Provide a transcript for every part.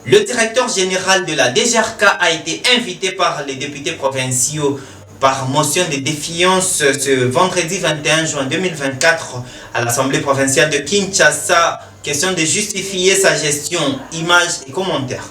Le directeur général de la DGRK a été invité par les députés provinciaux par motion de défiance ce vendredi 21 juin 2024 à l'Assemblée provinciale de Kinshasa. Question de justifier sa gestion. Images et commentaires.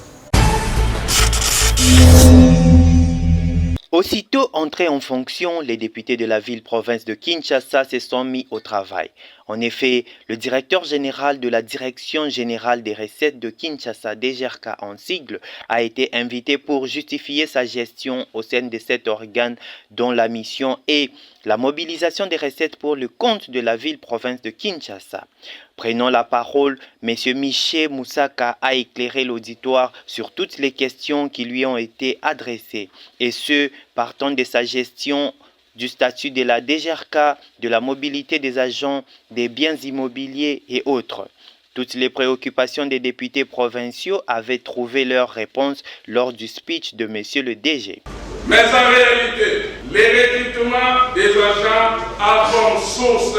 Aussitôt entrés en fonction, les députés de la ville-province de Kinshasa se sont mis au travail. En effet, le directeur général de la Direction générale des recettes de Kinshasa, DGRK en sigle, a été invité pour justifier sa gestion au sein de cet organe dont la mission est la mobilisation des recettes pour le compte de la ville-province de Kinshasa. Prenant la parole, M. Miché Moussaka a éclairé l'auditoire sur toutes les questions qui lui ont été adressées, et ce, partant de sa gestion du statut de la DGRK, de la mobilité des agents, des biens immobiliers et autres. Toutes les préoccupations des députés provinciaux avaient trouvé leur réponse lors du speech de M. le DG. Mais en réalité, les recrutements des agents a comme source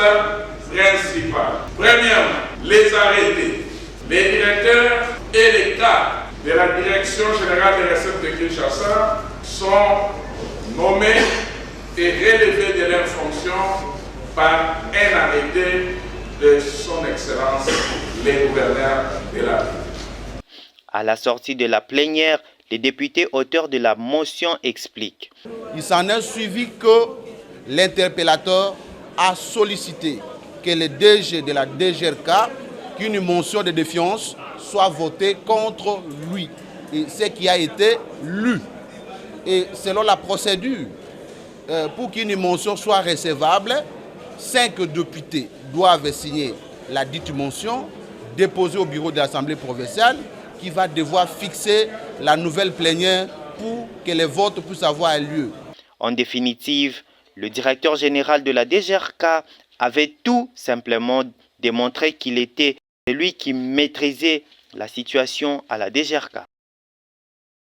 principale. Premièrement, les arrêtés, les directeurs et les cadres de la Direction générale des recettes de Kinshasa sont nommés et relevés de leurs fonctions par un arrêté de son Excellence, le gouverneur de la ville. À la sortie de la plénière, les députés auteurs de la motion expliquent. Il s'en est suivi que l'interpellateur a sollicité que le DG de la DGRK, qu'une motion de défiance soit votée contre lui. Et ce qui a été lu. Et selon la procédure, pour qu'une motion soit recevable, 5 députés doivent signer la dite motion, déposée au bureau de l'Assemblée provinciale, qui va devoir fixer la nouvelle plénière pour que les votes puissent avoir lieu. En définitive, le directeur général de la DGRK avait tout simplement démontré qu'il était celui qui maîtrisait la situation à la DGRK.